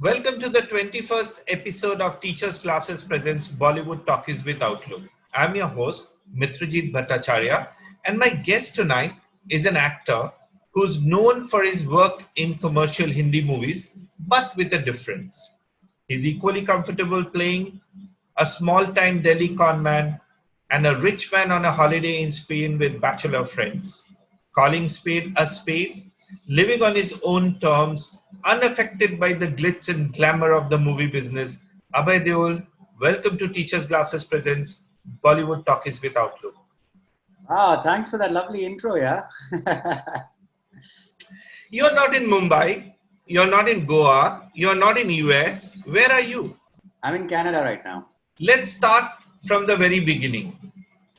Welcome to the 21st episode of Teachers Classes Presents Bollywood Talkies with Outlook. I'm your host, Mitrajit Bhattacharya, and my guest tonight is an actor who's known for his work in commercial Hindi movies, but with a difference. He's equally comfortable playing a small-time Delhi conman and a rich man on a holiday in Spain with bachelor friends. Calling spade a spade, living on his own terms, unaffected by the glitz and glamour of the movie business. Abhay Deol, welcome to Teachers Glasses Presents Bollywood Talkies with Outlook. Thanks for that lovely intro, yeah. You're not in Mumbai, you're not in Goa, you're not in US. Where are you? I'm in Canada right now. Let's start from the very beginning.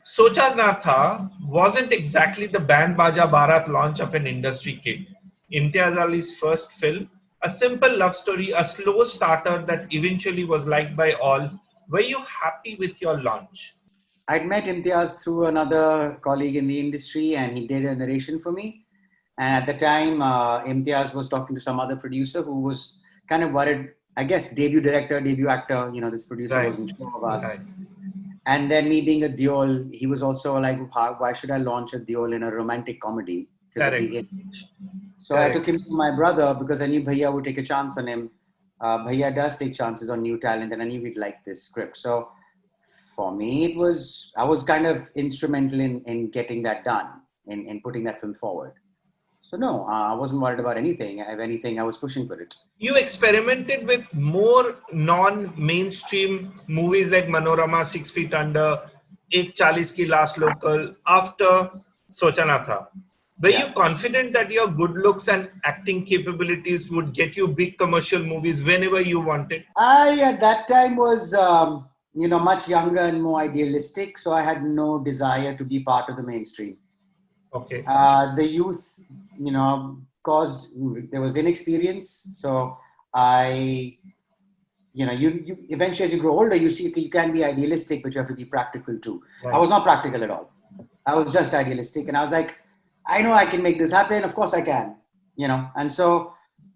Socha Na Tha wasn't exactly the Band Baja Bharat launch of an industry kid. Imtiaz Ali's first film, a simple love story, a slow starter that eventually was liked by all. Were you happy with your launch? I'd met Imtiaz through another colleague in the industry and he did a narration for me. And at the time, Imtiaz was talking to some other producer who was kind of worried, I guess, debut director, debut actor, this producer wasn't sure of us. Right. And then me being a Deol, he was also like, why should I launch a Deol in a romantic comedy? Because of the age. So I took him to my brother because I knew Bhaiya would take a chance on him. Bhaiya does take chances on new talent and I knew he'd like this script. So for me, I was kind of instrumental in getting that done, in putting that film forward. So no, I wasn't worried about anything. If anything, I was pushing for it. You experimented with more non-mainstream movies like Manorama, 6 Feet Under, Ek Chalis Ki Last Local after Socha Na Tha. Were you confident that your good looks and acting capabilities would get you big commercial movies whenever you wanted? I, at that time, was much younger and more idealistic. So I had no desire to be part of the mainstream. Okay. The youth, there was inexperience. So you eventually as you grow older, you see you can be idealistic, but you have to be practical too. Right. I was not practical at all. I was just idealistic. And I was like, I know I can make this happen. Of course I can, And so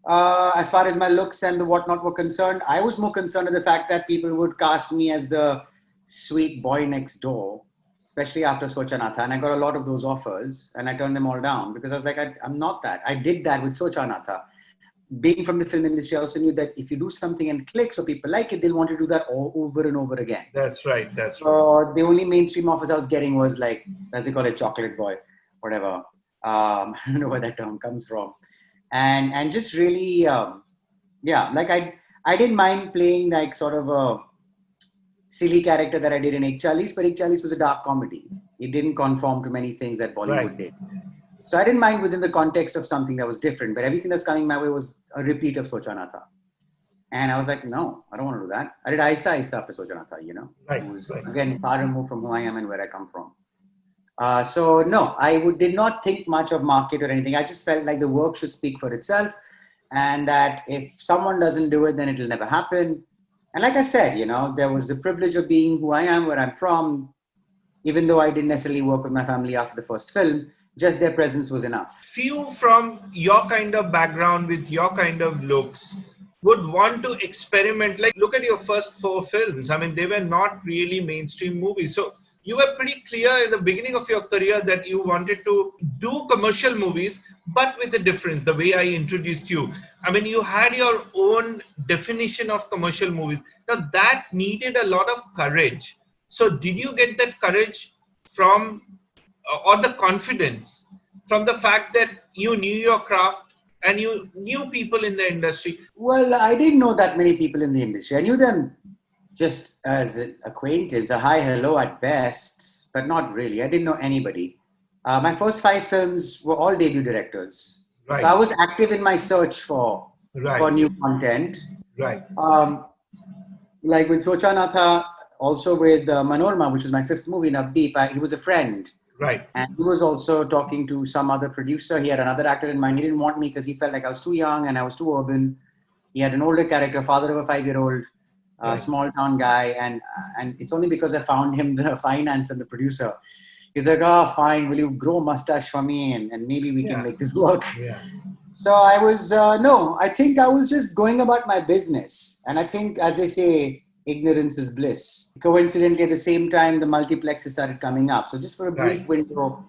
as far as my looks and the whatnot were concerned, I was more concerned with the fact that people would cast me as the sweet boy next door, especially after Socha Na Tha. And I got a lot of those offers and I turned them all down because I was like, I'm not that. I did that with Socha Na Tha. Being from the film industry, I also knew that if you do something and clicks or people like it, they'll want to do that all over and over again. That's right. So the only mainstream offers I was getting was like, as they call it, chocolate boy, whatever. I don't know where that term comes from. And just really, I didn't mind playing like sort of a silly character that I did in Ek Chalis, but Ek Chalis was a dark comedy. It didn't conform to many things that Bollywood did. So I didn't mind within the context of something that was different, but everything that's coming my way was a repeat of Socha Na Tha. And I was like, no, I don't want to do that. I did Aista after Socha Na Tha, Right. It was, again, far removed from who I am and where I come from. So no, I did not think much of market or anything. I just felt like the work should speak for itself and that if someone doesn't do it, then it'll never happen. And like I said, there was the privilege of being who I am, where I'm from, even though I didn't necessarily work with my family after the first film, just their presence was enough. Few from your kind of background with your kind of looks would want to experiment. Like, look at your first 4 films. I mean, they were not really mainstream movies. So you were pretty clear in the beginning of your career that you wanted to do commercial movies, but with a difference, the way I introduced you. I mean, you had your own definition of commercial movies. Now, that needed a lot of courage. So did you get that courage from, or the confidence from the fact that you knew your craft and you knew people in the industry? Well, I didn't know that many people in the industry. I knew them just as an acquaintance, a hi, hello at best, but not really. I didn't know anybody. My first 5 films were all debut directors. Right. So I was active in my search for new content. Right. Like with Socha Na Tha, also with Manorama, which was my 5th movie, Navdeep, he was a friend. Right. And he was also talking to some other producer. He had another actor in mind. He didn't want me because he felt like I was too young and I was too urban. He had an older character, father of a 5-year-old. Small town guy, and it's only because I found him the finance and the producer. He's like, fine, will you grow a mustache for me and maybe we can make this work. Yeah. So I was, no, I think I was just going about my business. And I think, as they say, ignorance is bliss. Coincidentally, at the same time, the multiplexes started coming up. So just for a brief Right, window,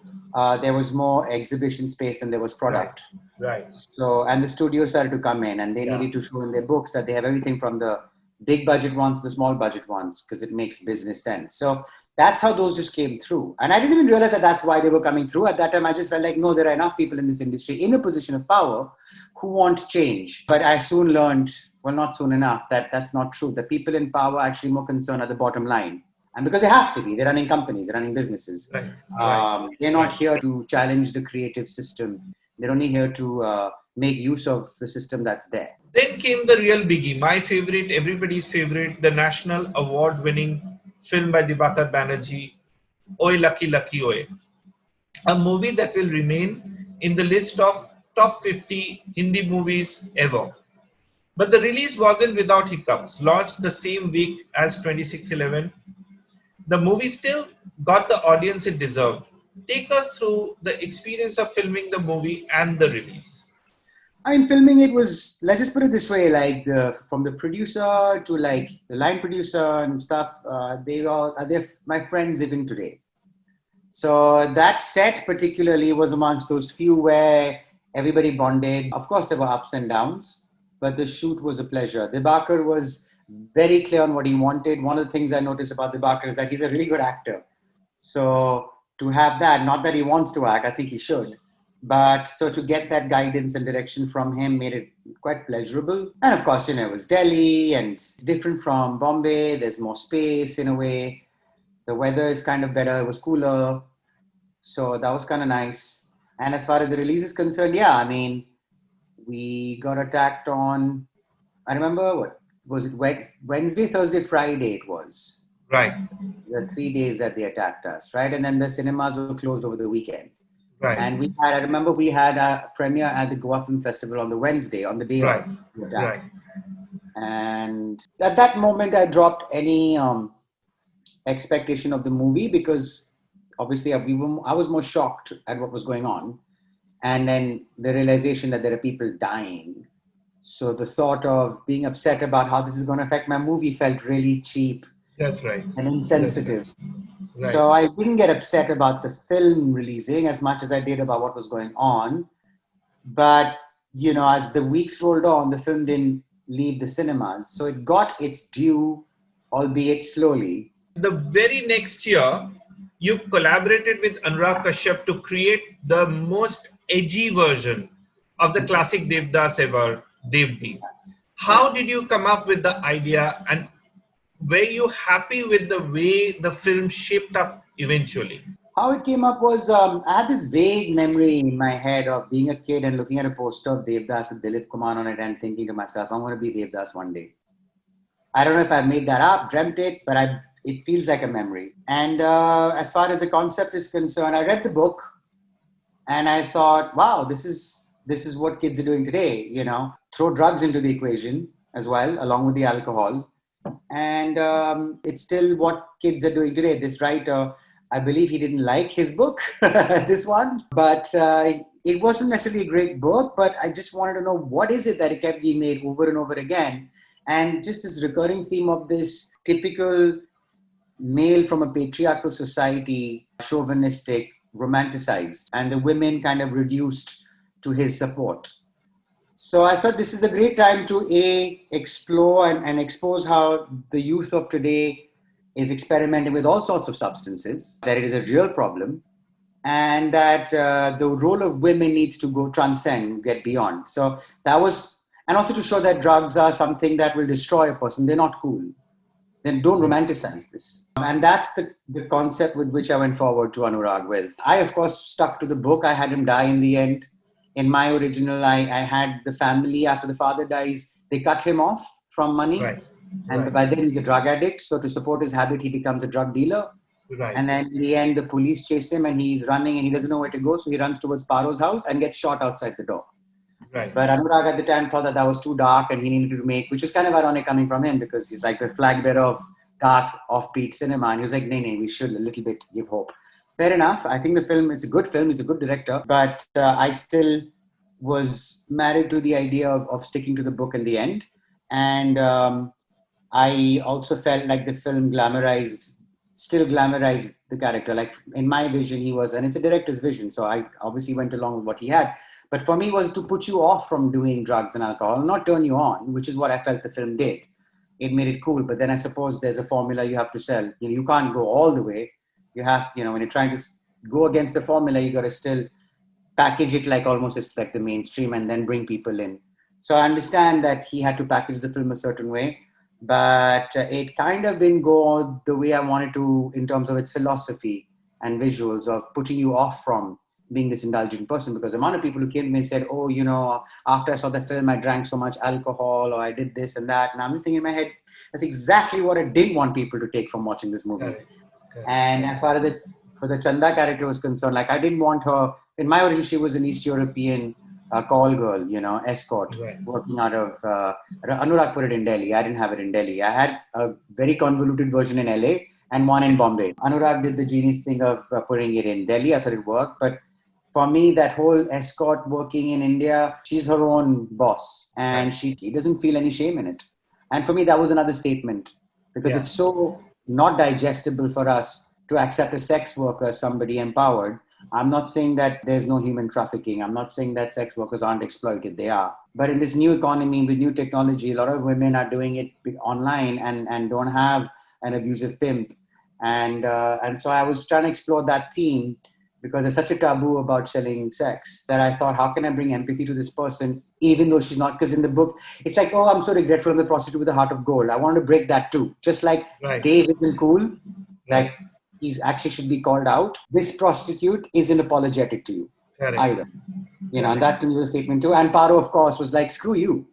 there was more exhibition space and there was right, product. right. So, and the studios started to come in and they Yeah. needed to show in their books that they have everything from the big budget ones to the small budget ones because it makes business sense. So that's how those just came through. And I didn't even realize that that's why they were coming through. At that time, I just felt like, no, there are enough people in this industry in a position of power who want change. But I soon learned, well, not soon enough, that that's not true. The people in power are actually more concerned at the bottom line. And because they have to be, they're running companies, they're running businesses. Right, right, They're not right. here to challenge the creative system. They're only here to make use of the system that's there. Then came the real biggie, my favorite, everybody's favorite, the national award-winning film by Dibakar Banerjee, Oy Lucky Lucky Oy, a movie that will remain in the list of top 50 Hindi movies ever. But the release wasn't without hiccups. Launched the same week as 2611, the movie still got the audience it deserved. Take us through the experience of filming the movie and the release. I mean, filming it was, let's just put it this way, like from the producer to like the line producer and stuff, they're my friends even today. So that set particularly was amongst those few where everybody bonded. Of course, there were ups and downs, but the shoot was a pleasure. Dibakar was very clear on what he wanted. One of the things I noticed about Dibakar is that he's a really good actor. So to have that, not that he wants to act, I think he should. But so to get that guidance and direction from him made it quite pleasurable. And of course, it was Delhi and it's different from Bombay. There's more space in a way. The weather is kind of better. It was cooler. So that was kind of nice. And as far as the release is concerned, yeah, I mean, we got attacked on, I remember what was it, Wednesday, Thursday, Friday it was. Right, The 3 days that they attacked us, right? And then the cinemas were closed over the weekend. right, And I remember we had a premiere at the Goa Film Festival on the Wednesday, on the day right, of the right, attack. And at that moment, I dropped any expectation of the movie because obviously I was more shocked at what was going on. And then the realization that there are people dying. So the thought of being upset about how this is going to affect my movie felt really cheap that's right. and That's insensitive. right. So I didn't get upset about the film releasing as much as I did about what was going on. But, as the weeks rolled on, the film didn't leave the cinemas. So it got its due, albeit slowly. The very next year, you collaborated with Anurag Kashyap to create the most edgy version of the classic Devdas ever, Devdi. How did you come up with the idea and were you happy with the way the film shaped up eventually? How it came up was I had this vague memory in my head of being a kid and looking at a poster of Devdas with Dilip Kumar on it and thinking to myself, I'm going to be Devdas one day. I don't know if I made that up, dreamt it, but it feels like a memory. And as far as the concept is concerned, I read the book and I thought, wow, this is what kids are doing today. Throw drugs into the equation as well, along with the alcohol. And it's still what kids are doing today. This writer, I believe he didn't like his book, this one, but it wasn't necessarily a great book, but I just wanted to know what is it that it kept being made over and over again. And just this recurring theme of this typical male from a patriarchal society, chauvinistic, romanticized, and the women kind of reduced to his support. So I thought this is a great time to explore and expose how the youth of today is experimenting with all sorts of substances, that it is a real problem, and that the role of women needs to go transcend, get beyond. So that was, and also to show that drugs are something that will destroy a person. They're not cool. Then don't romanticize this. And that's the concept with which I went forward to Anurag with. I, of course, stuck to the book. I had him die in the end. In my original, I had the family, after the father dies, they cut him off from money. Right. And right. by then he's a drug addict. So to support his habit, he becomes a drug dealer. Right. And then in the end, the police chase him and he's running and he doesn't know where to go. So he runs towards Paro's house and gets shot outside the door. Right. But Anurag at the time thought that was too dark and he needed to make, which was kind of ironic coming from him because he's like the flag bearer of dark offbeat cinema. And he was like, nay, we should a little bit give hope. Fair enough. I think the film, it's a good film. He's a good director. But I still was married to the idea of sticking to the book in the end. And I also felt like the film still glamorized the character. Like in my vision, he was, and it's a director's vision. So I obviously went along with what he had. But for me, it was to put you off from doing drugs and alcohol, not turn you on, which is what I felt the film did. It made it cool. But then I suppose there's a formula you have to sell. You can't go all the way. You have, when you're trying to go against the formula, you got to still package it like almost it's like the mainstream and then bring people in. So I understand that he had to package the film a certain way, but it kind of didn't go the way I wanted to in terms of its philosophy and visuals of putting you off from being this indulgent person, because the amount of people who came to me and said, oh, after I saw the film, I drank so much alcohol or I did this and that. And I'm just thinking in my head, that's exactly what I didn't want people to take from watching this movie. Correct. And as far as for the Chanda character was concerned, like I didn't want her, in my origin, she was an East European call girl, escort, working out of, Anurag put it in Delhi. I didn't have it in Delhi. I had a very convoluted version in LA and one in Bombay. Anurag did the genius thing of putting it in Delhi. I thought it worked. But for me, that whole escort working in India, she's her own boss and she doesn't feel any shame in it. And for me, that was another statement because it's so not digestible for us to accept a sex worker as somebody empowered. I'm not saying that there's no human trafficking. I'm not saying that sex workers aren't exploited. They are. But in this new economy with new technology, a lot of women are doing it online and don't have an abusive pimp. And so I was trying to explore that theme because there's such a taboo about selling sex that I thought, how can I bring empathy to this person, even though she's not? Because in the book, it's like, oh, I'm so regretful of the prostitute with a heart of gold. I want to break that too. Just like Dave isn't cool. Like, he's actually should be called out. This prostitute isn't apologetic to you either. And that to me was a statement too. And Paro, of course, was like, screw you.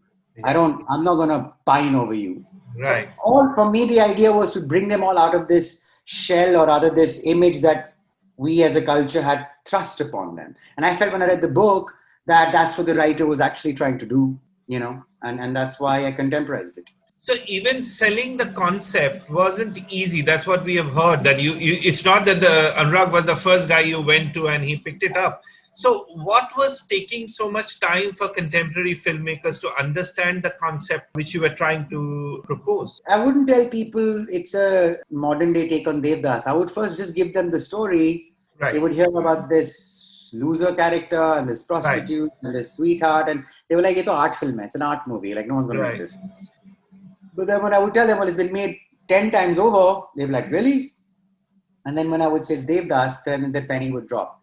I'm not going to pine over you. Right. So for me, the idea was to bring them all out of this shell or rather this image that we as a culture had thrust upon them. And I felt when I read the book that that's what the writer was actually trying to do, and that's why I contemporized it. So even selling the concept wasn't easy. That's what we have heard, that you it's not that the Anurag was the first guy you went to and he picked it up. So what was taking so much time for contemporary filmmakers to understand the concept which you were trying to propose? I wouldn't tell people it's a modern day take on Devdas. I would first just give them the story. They would hear about this loser character and this prostitute and this sweetheart, and they were like, it's an art film, it's an art movie, like no one's going to make this. But then when I would tell them, well, it's been made 10 times over, they'd be like, really? And then when I would say it's Devdas, then the penny would drop.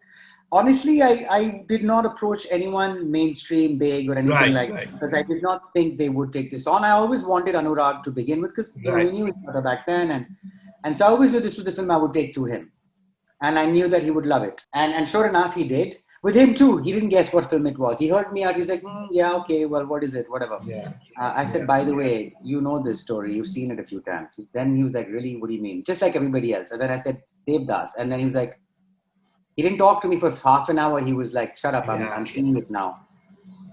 Honestly, I did not approach anyone mainstream, big or anything that because I did not think they would take this on. I always wanted Anurag to begin with because we knew each other back then. And so I always knew this was the film I would take to him. And I knew that he would love it. And sure enough, he did. With him too, he didn't guess what film it was. He heard me out. He's like, yeah, okay, well, what is it? Whatever. I said, by the way, you know this story. You've seen it a few times. Then he was like, really? What do you mean? Just like everybody else. And then I said, Devdas. And then he was like, he didn't talk to me for half an hour. He was like, shut up, I'm seeing it now.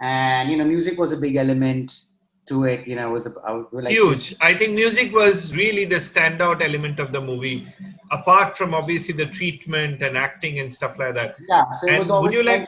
And, music was a big element to it. It was like huge. I think music was really the standout element of the movie, apart from obviously the treatment and acting and stuff like that. Yeah. So it was would you like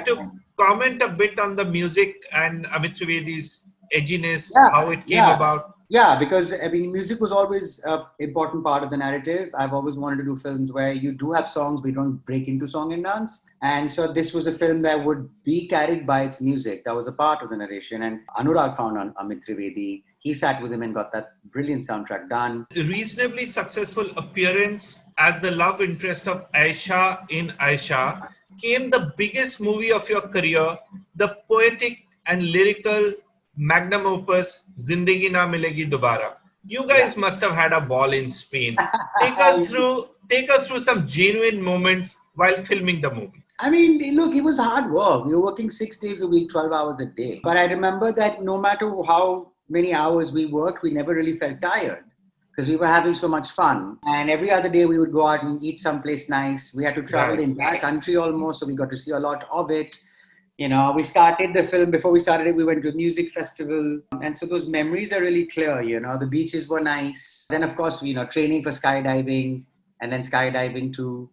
to comment a bit on the music and Amit Trivedi's edginess, how it came about? Yeah, because music was always an important part of the narrative. I've always wanted to do films where you do have songs, but you don't break into song and dance. And so this was a film that would be carried by its music. That was a part of the narration. And Anurag found Amit Trivedi. He sat with him and got that brilliant soundtrack done. A reasonably successful appearance as the love interest of Aisha in Aisha came the biggest movie of your career, the poetic and lyrical magnum opus Zindagi Na Milegi Dobara. You guys must have had a ball in Spain. Take us through some genuine moments while filming the movie. Look, it was hard work. We were working 6 days a week, 12 hours a day. But I remember that no matter how many hours we worked, we never really felt tired because we were having so much fun. And every other day we would go out and eat someplace nice. We had to travel the entire country almost, so we got to see a lot of it. We started the film, before we started it, we went to a music festival. And so those memories are really clear, the beaches were nice. Then of course, training for skydiving and then skydiving too.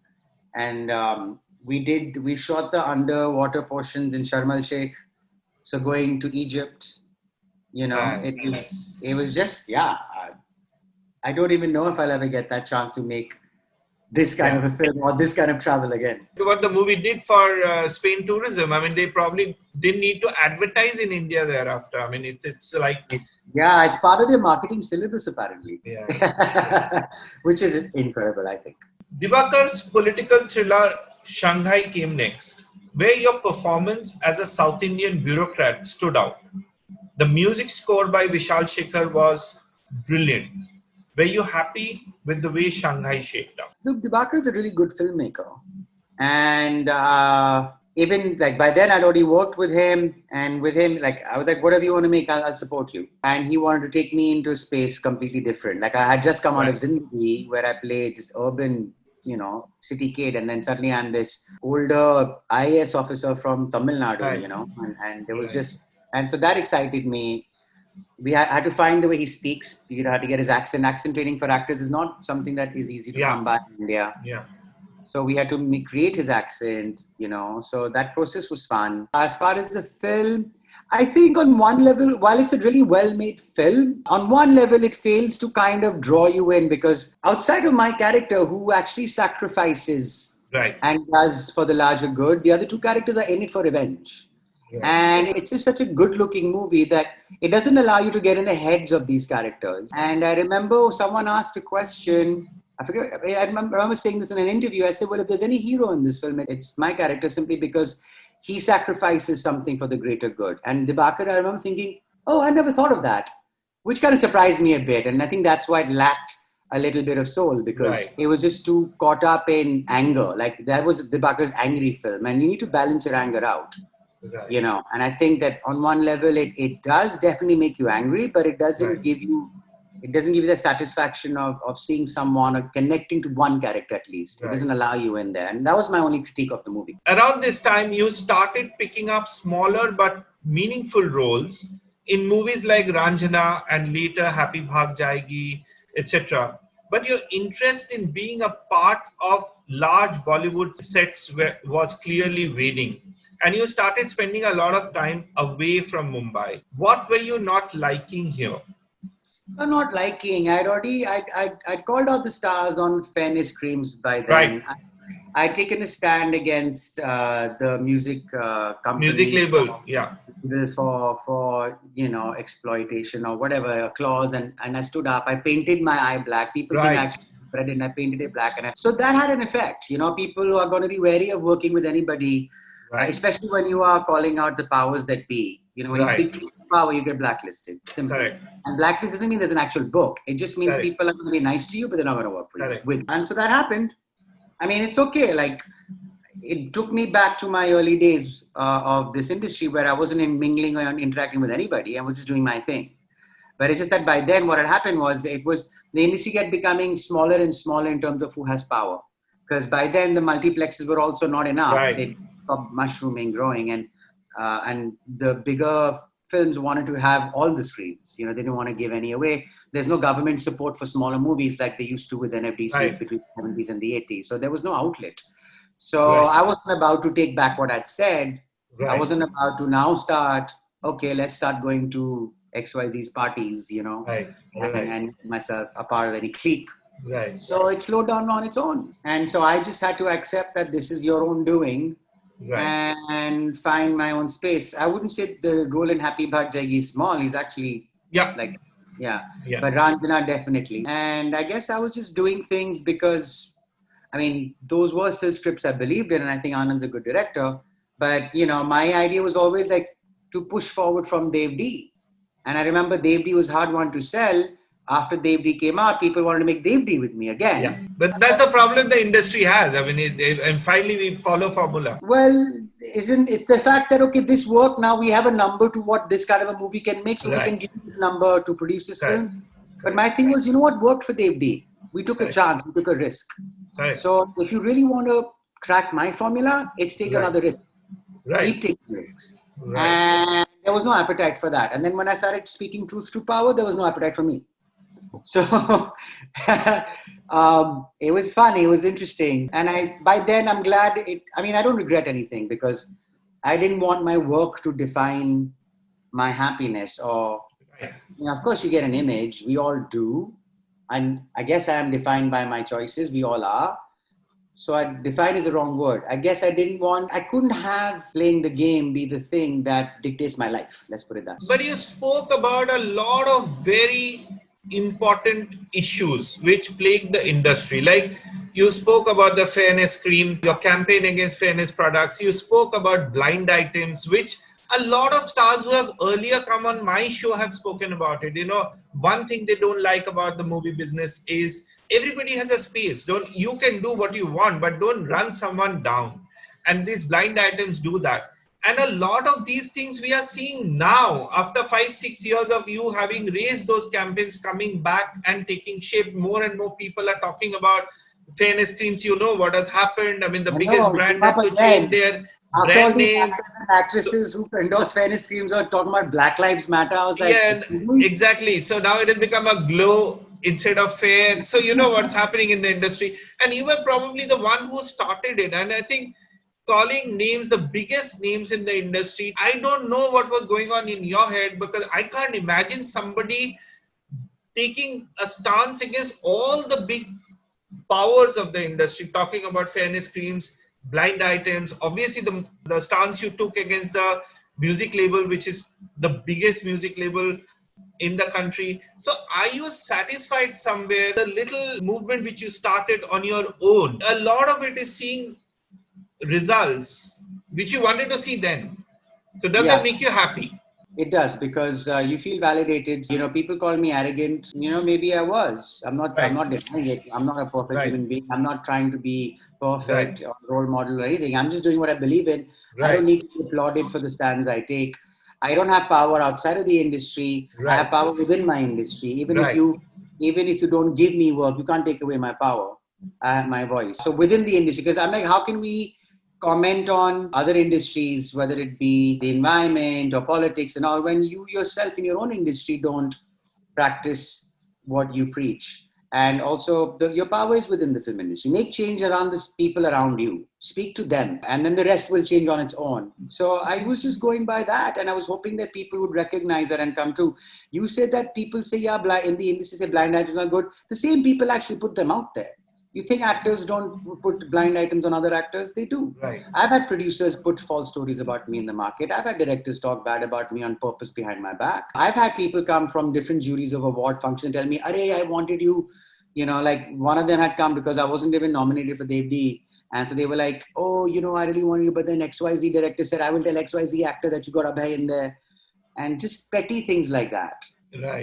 And we shot the underwater portions in Sharm el Sheikh So going to Egypt, it was just, I don't even know if I'll ever get that chance to make this kind of a film or this kind of travel again. What the movie did for Spain tourism, I mean, they probably didn't need to advertise in India thereafter. I mean, it's like... Yeah, it's part of their marketing syllabus, apparently. Yeah. Which is incredible, I think. Divakar's political thriller Shanghai came next, where your performance as a South Indian bureaucrat stood out. The music score by Vishal Shekhar was brilliant. Were you happy with the way Shanghai shaped up? Look, Dibakar is a really good filmmaker. And even like by then I'd already worked with him, and with him, like I was like, whatever you want to make, I'll support you. And he wanted to take me into a space completely different. Like I had just come out of Zindagi, where I played this urban, city kid. And then suddenly I'm this older IAS officer from Tamil Nadu, and there was just, and so that excited me. We had to find the way he speaks. You had to get his accent. Accent training for actors is not something that is easy to come by in India. Yeah. So we had to create his accent, So that process was fun. As far as the film, I think on one level, while it's a really well-made film, on one level it fails to kind of draw you in, because outside of my character, who actually sacrifices and does for the larger good, the other two characters are in it for revenge. And it's just such a good-looking movie that it doesn't allow you to get in the heads of these characters. And I remember someone asked a question. I remember saying this in an interview. I said, well, if there's any hero in this film, it's my character, simply because he sacrifices something for the greater good. And Dibakar, I remember thinking, oh, I never thought of that, which kind of surprised me a bit. And I think that's why it lacked a little bit of soul, because it was just too caught up in anger. Like that was Dibakar's angry film, and you need to balance your anger out. And I think that on one level it does definitely make you angry, but it doesn't give you the satisfaction of seeing someone or connecting to one character at least. It doesn't allow you in there. And that was my only critique of the movie. Around this time, you started picking up smaller but meaningful roles in movies like Ranjana and later Happy Bhag Jayegi, etc. But your interest in being a part of large Bollywood sets was clearly waning. And you started spending a lot of time away from Mumbai. What were you not liking here? I'm not liking. I'd called out the stars on fairness creams by then. I'd taken a stand against the music company. Music label, for exploitation or whatever, a clause, and I stood up. I painted my eye black. People think I actually read it, and I painted it black. So that had an effect. People who are going to be wary of working with anybody, especially when you are calling out the powers that be. When you speak to power, you get blacklisted. Simple. And blacklist doesn't mean there's an actual book. It just means people are going to be nice to you, but they're not going to work for you. And so that happened. I mean, it's okay. Like, it took me back to my early days of this industry, where I wasn't mingling or interacting with anybody. I was just doing my thing. But it's just that by then what had happened was the industry kept becoming smaller and smaller in terms of who has power. Because by then the multiplexes were also not enough. They stopped mushrooming, growing, and the bigger films wanted to have all the screens. They didn't want to give any away. There's no government support for smaller movies like they used to with NFDC between the 70s and the 80s. So there was no outlet. So I wasn't about to take back what I'd said. I wasn't about to now start, okay, let's start going to XYZ's parties, and myself a part of any clique. So it slowed down on its own. And so I just had to accept that this is your own doing. And find my own space. I wouldn't say the role in Happy Bhag Jayegi is small. He's actually but Ranjana definitely. And I guess I was just doing things because, I mean, those were still scripts I believed in, and I think Anand's a good director. But my idea was always like to push forward from Dev D. And I remember Dev D was hard one to sell. After Dev D came out, people wanted to make Dev D with me again. Yeah, but that's a problem the industry has. I mean, and finally we follow formula. Well, it's the fact that, okay, this worked. Now we have a number to what this kind of a movie can make. So we can give this number to produce this film. But my thing was, what worked for Dev D? We took a chance. We took a risk. So if you really want to crack my formula, it's take another risk. Keep taking risks. And there was no appetite for that. And then when I started speaking truth to power, there was no appetite for me. So it was fun. It was interesting. And by then I'm glad I don't regret anything, because I didn't want my work to define my happiness. Or, of course, you get an image. We all do. And I guess I am defined by my choices. We all are. So define is the wrong word. I guess I couldn't have playing the game be the thing that dictates my life. Let's put it that way. But you spoke about a lot of very important issues which plague the industry. Like you spoke about the fairness cream, your campaign against fairness products. You spoke about blind items, which a lot of stars who have earlier come on my show have spoken about it. One thing they don't like about the movie business is everybody has a space. You can do what you want, but don't run someone down. And these blind items do that. And a lot of these things we are seeing now after 5-6 years of you having raised those campaigns coming back and taking shape. More and more people are talking about fairness creams. You know what has happened. I mean, the biggest brand had to change their brand name. Actors and actresses who endorse fairness creams are talking about Black Lives Matter. I was like, yeah, exactly. So now it has become a glow instead of fair. So you know what's happening in the industry. And you were probably the one who started it. And I think calling names, the biggest names in the industry, I don't know what was going on in your head, because I can't imagine somebody taking a stance against all the big powers of the industry, talking about fairness creams, blind items. Obviously, the stance you took against the music label, which is the biggest music label in the country. So are you satisfied somewhere? The little movement which you started on your own, a lot of it is seeing results which you wanted to see then. So does that make you happy? It does, because you feel validated. People call me arrogant. Maybe I was. I'm not denying it. I'm not a perfect human being. I'm not trying to be perfect or role model or anything. I'm just doing what I believe in. I don't need to be applauded for the stands I take. I don't have power outside of the industry. I have power within my industry. Even if you don't give me work, you can't take away my power. I have my voice. So within the industry, because I'm like, how can we comment on other industries, whether it be the environment or politics and all, when you yourself in your own industry don't practice what you preach? And also your power is within the film industry. Make change around the people around you. Speak to them, and then the rest will change on its own. So I was just going by that, and I was hoping that people would recognize that and come to. You said that people say, yeah, in the industry say blind items are good. The same people actually put them out there. You think actors don't put blind items on other actors? They do. I've had producers put false stories about me in the market. I've had directors talk bad about me on purpose behind my back. I've had people come from different juries of award function and tell me, Arey, I wanted you, like one of them had come because I wasn't even nominated for Dev D. And so they were like, oh, I really wanted you. But then XYZ director said, I will tell XYZ actor that you got Abhay in there. And just petty things like that.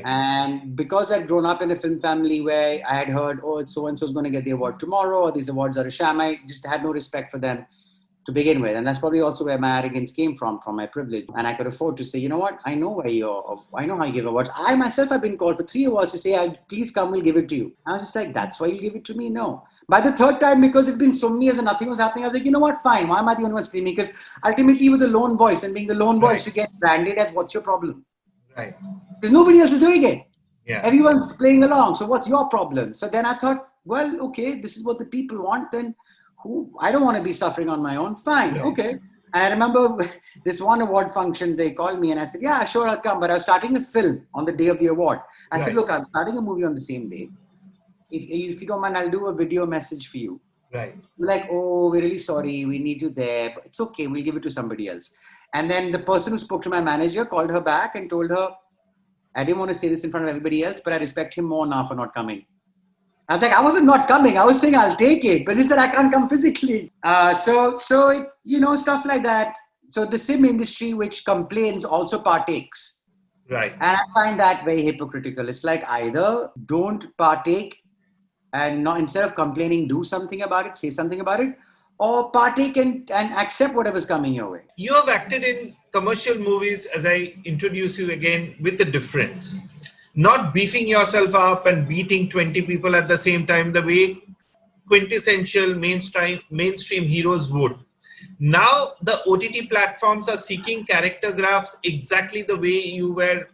And because I'd grown up in a film family where I had heard, oh, so-and-so's going to get the award tomorrow, or these awards are a sham, I just had no respect for them to begin with. And that's probably also where my arrogance came from my privilege. And I could afford to say, you know what, I know how you give awards. I myself have been called for 3 awards to say, please come, we'll give it to you. I was just like, that's why you give it to me? No. By the third time, because it'd been so many years and nothing was happening, I was like, you know what, fine. Why am I the only one screaming? Because ultimately you were the lone voice, and being the lone voice, you get branded as what's your problem? Because nobody else is doing it. Everyone's playing along. So what's your problem? So then I thought, well, okay, this is what the people want. Then I don't want to be suffering on my own. Fine. Okay. And I remember this one award function, they called me and I said, yeah, sure, I'll come. But I was starting a film on the day of the award. I said, look, I'm starting a movie on the same day. If you don't mind, I'll do a video message for you. You're like, oh, we're really sorry. We need you there. But it's okay. We'll give it to somebody else. And then the person who spoke to my manager called her back and told her, I didn't want to say this in front of everybody else, but I respect him more now for not coming. I was like, I wasn't not coming. I was saying I'll take it, but he said I can't come physically. So stuff like that. So the sim industry, which complains, also partakes. And I find that very hypocritical. It's like either don't partake and not, instead of complaining, do something about it, say something about it, or partake and accept whatever's coming your way. You have acted in commercial movies, as I introduce you again, with a difference. Not beefing yourself up and beating 20 people at the same time, the way quintessential mainstream heroes would. Now, the OTT platforms are seeking character graphs exactly the way you were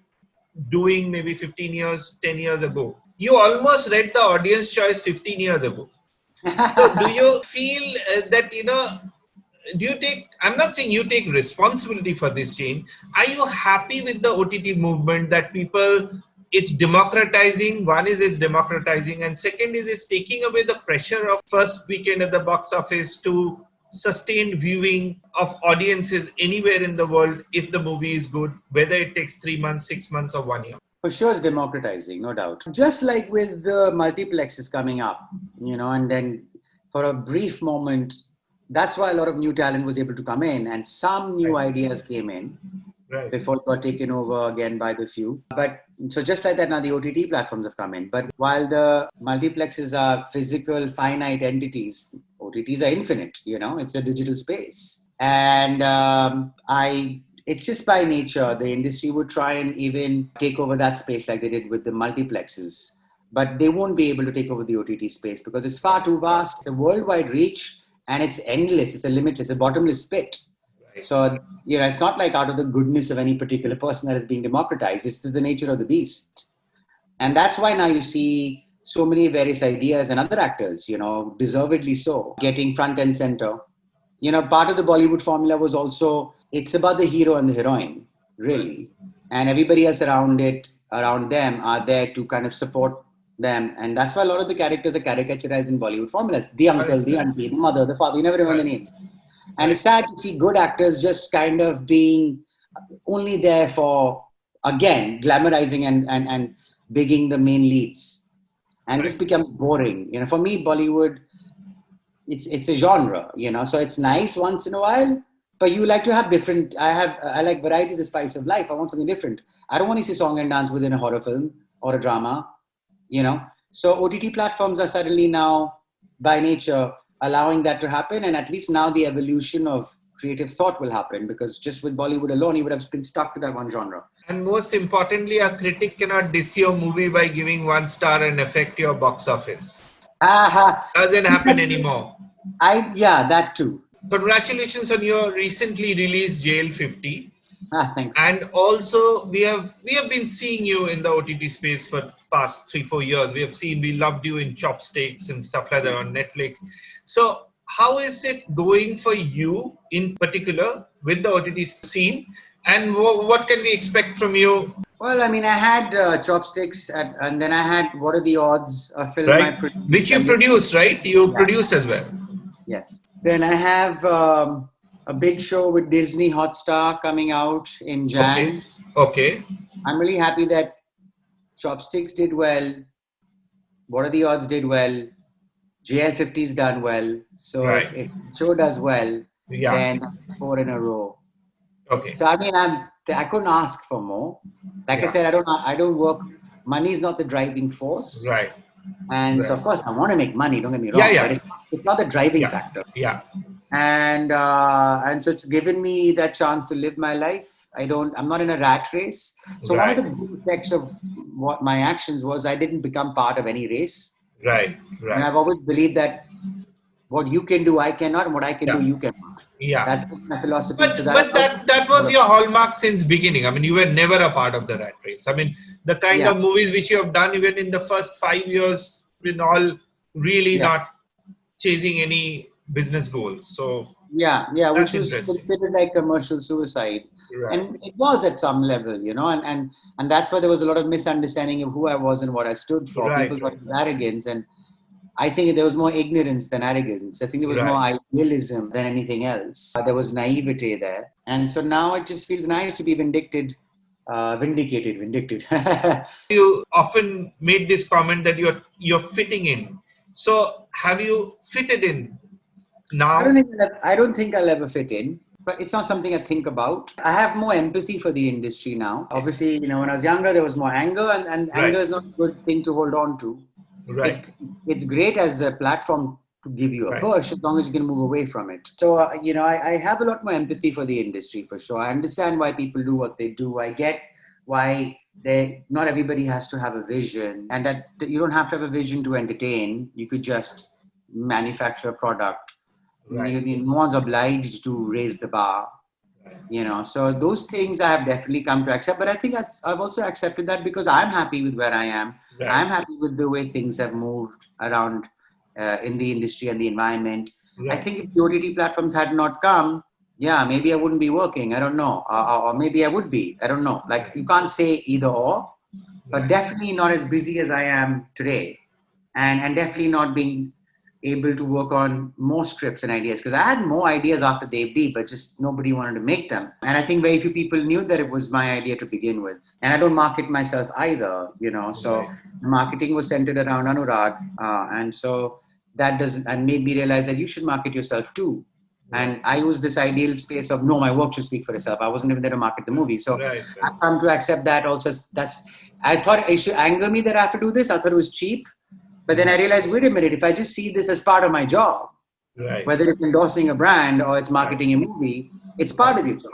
doing maybe 15 years, 10 years ago. You almost read the audience choice 15 years ago. So do you feel that, I'm not saying you take responsibility for this change. Are you happy with the OTT movement that it's democratizing? One is it's democratizing, and second is it's taking away the pressure of first weekend at the box office to sustained viewing of audiences anywhere in the world if the movie is good, whether it takes 3 months, 6 months, or 1 year. For sure, it's democratizing, no doubt. Just like with the multiplexes coming up, and then for a brief moment, that's why a lot of new talent was able to come in, and some new ideas came in before it got taken over again by the few. But so just like that, now the OTT platforms have come in. But while the multiplexes are physical, finite entities, OTTs are infinite. It's a digital space, and it's just by nature, the industry would try and even take over that space like they did with the multiplexes. But they won't be able to take over the OTT space because it's far too vast. It's a worldwide reach and it's endless. It's a limitless, a bottomless pit. So, it's not like out of the goodness of any particular person that is being democratized. It's the nature of the beast. And that's why now you see so many various ideas and other actors, deservedly so, getting front and center. Part of the Bollywood formula was also, it's about the hero and the heroine, really. And everybody else around them are there to kind of support them. And that's why a lot of the characters are caricaturized in Bollywood formulas. The uncle, the auntie, the mother, the father, you never remember the names. And it's sad to see good actors just kind of being only there for, again, glamorizing and bigging the main leads. And this becomes boring. For me, Bollywood, it's a genre, so it's nice once in a while. But you like to have different, I like variety is the spice of life. I want something different. I don't want to see song and dance within a horror film or a drama, So OTT platforms are suddenly now, by nature, allowing that to happen. And at least now the evolution of creative thought will happen, because just with Bollywood alone, you would have been stuck to that one genre. And most importantly, a critic cannot diss your movie by giving 1 star and affect your box office. Doesn't happen anymore. That too. Congratulations on your recently released JL 50. Thanks. And also we have been seeing you in the OTT space for past 3-4 years. We loved you in Chopsticks and stuff like that on Netflix. So how is it going for you in particular with the OTT scene, and what can we expect from you? Well, I had Chopsticks, and then I had What Are the Odds, a film which you produced, right? You produced as well. Yes. Then I have a big show with Disney Hotstar coming out in Jan. Okay. I'm really happy that Chopsticks did well. What Are the Odds did well. JL50's done well. So if the show does well, then that's 4 in a row. Okay. So I couldn't ask for more. Like I said, I don't work. Money is not the driving force. Right. And so of course I want to make money. Don't get me wrong. But it's not the driving factor. Yeah. And so it's given me that chance to live my life. I'm not in a rat race. So one of the good effects of what my actions was, I didn't become part of any race. Right. And I've always believed that what you can do, I cannot, and what I can do, you cannot. Yeah. That's my philosophy. But that was your hallmark since beginning. You were never a part of the rat race. The kind of movies which you have done even in the first 5 years, been all really not chasing any business goals. So which was considered like commercial suicide. Right. And it was at some level, and that's why there was a lot of misunderstanding of who I was and what I stood for. People thought it was arrogance, and I think there was more ignorance than arrogance. I think there was more idealism than anything else. There was naivety there. And so now it just feels nice to be vindicated. You often made this comment that you're fitting in. So have you fitted in now? I don't think I'll ever fit in. But it's not something I think about. I have more empathy for the industry now. Obviously, when I was younger, there was more anger, and anger is not a good thing to hold on to. Right. It's great as a platform to give you a push, as long as you can move away from it. So, I have a lot more empathy for the industry, for sure. I understand why people do what they do. I get why not everybody has to have a vision, and that you don't have to have a vision to entertain. You could just manufacture a product. Right. No one's obliged to raise the bar, So those things I have definitely come to accept. But I think I've also accepted that because I'm happy with where I am. Right. I'm happy with the way things have moved around in the industry and the environment. I think if the OTT platforms had not come, yeah, maybe I wouldn't be working. I don't know. Or maybe I would be. I don't know. Like, you can't say either or, but definitely not as busy as I am today. And definitely not being able to work on more scripts and ideas, because I had more ideas after Devdi, but just nobody wanted to make them. And I think very few people knew that it was my idea to begin with. And I don't market myself either, so marketing was centered around Anurag. And so that made me realize that you should market yourself too. And I was this ideal space of, no, my work should speak for itself. I wasn't even there to market the movie. So I've come to accept that also. I thought it should anger me that I have to do this. I thought it was cheap. But then I realized, wait a minute, if I just see this as part of my job, whether it's endorsing a brand or it's marketing a movie, it's part of your job.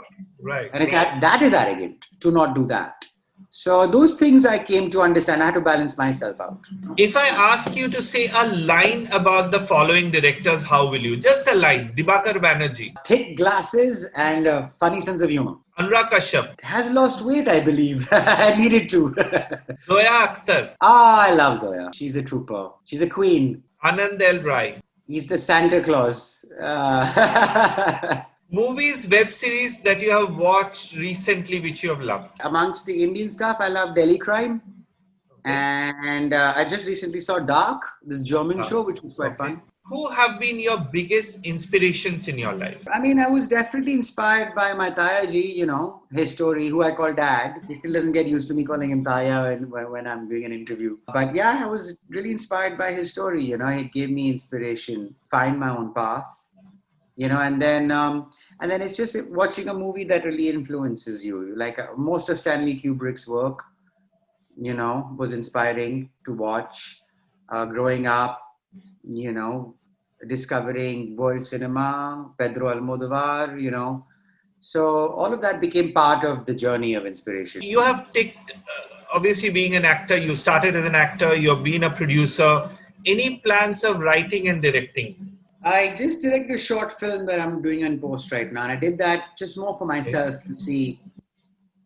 And that is arrogant to not do that. So those things I came to understand. I had to balance myself out. If I ask you to say a line about the following directors, how will you? Just a line. Dibakar Banerjee. Thick glasses and a funny sense of humor. Anurag Kashyap. Has lost weight, I believe. I needed to. Zoya Akhtar. I love Zoya. She's a trooper. She's a queen. Anand L. Rai. He's the Santa Claus. Movies, web series that you have watched recently which you have loved? Amongst the Indian stuff, I love Delhi Crime. And I just recently saw Dark, this German show, which was quite fun. Who have been your biggest inspirations in your life? I mean, I was definitely inspired by my Taya ji, his story, who I call Dad. He still doesn't get used to me calling him Taya when I'm doing an interview. But yeah, I was really inspired by his story. It gave me inspiration, find my own path, and then it's just watching a movie that really influences you. Like most of Stanley Kubrick's work, was inspiring to watch. Growing up, discovering world cinema, Pedro Almodovar, so all of that became part of the journey of inspiration. You have ticked, obviously being an actor, you started as an actor, you've been a producer. Any plans of writing and directing? I just directed a short film that I'm doing in post right now. And I did that just more for myself to see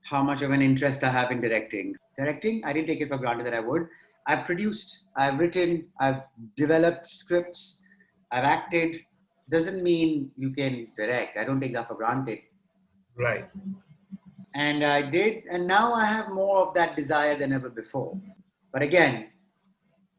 how much of an interest I have in directing. Directing, I didn't take it for granted that I would. I've produced, I've written, I've developed scripts, I've acted. Doesn't mean you can direct. I don't take that for granted. Right. And I did, and now I have more of that desire than ever before. But again,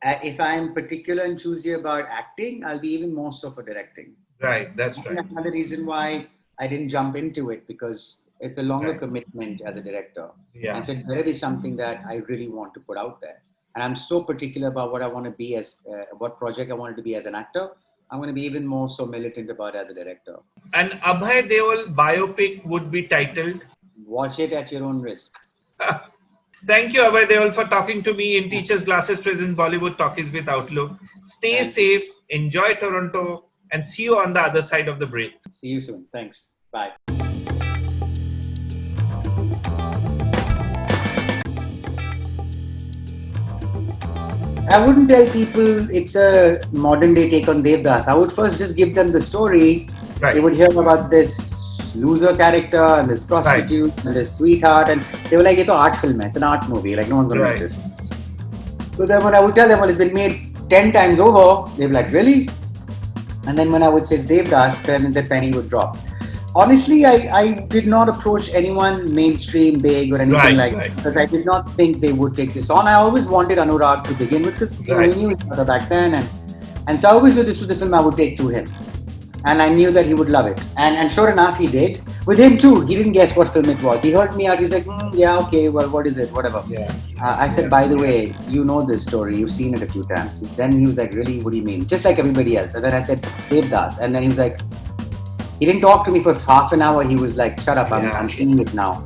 if I'm particular and choosy about acting, I'll be even more so for directing. Right, that's right. That's another reason why I didn't jump into it, because it's a longer commitment as a director. Yeah. And so it better be something that I really want to put out there. And I'm so particular about what I want to be as, what project I wanted to be as an actor. I'm going to be even more so militant about it as a director. And Abhay Deol biopic would be titled? Watch it at your own risk. Thank you, Abhay Deol, for talking to me in Teachers Classes Presents Bollywood Talkies with Outlook. Stay safe, enjoy Toronto, and see you on the other side of the break. See you soon. Thanks. Bye. I wouldn't tell people it's a modern day take on Devdas. I would first just give them the story. Right. They would hear about this loser character and this prostitute and this sweetheart, and they were like, "It's an art film. It's an art movie. Like no one's gonna make this." So then when I would tell them, "Well, it's been made 10 times over," they'd be like, "Really?" And then when I would say it's Devdas, then the penny would drop. Honestly, I did not approach anyone mainstream, big or anything that because I did not think they would take this on. I always wanted Anurag to begin with because we knew each other back then, and so I always knew this was the film I would take to him, and I knew that he would love it. And sure enough, he did. With him too, he didn't guess what film it was. He heard me out. He's like, "Yeah, okay, well, what is it? Whatever." Yeah. I said, "By the way, you know this story. You've seen it a few times." Then he was like, "Really? What do you mean?" Just like everybody else. And then I said, "Devdas," and then he was like. He didn't talk to me for half an hour. He was like, "Shut up, I'm seeing it now."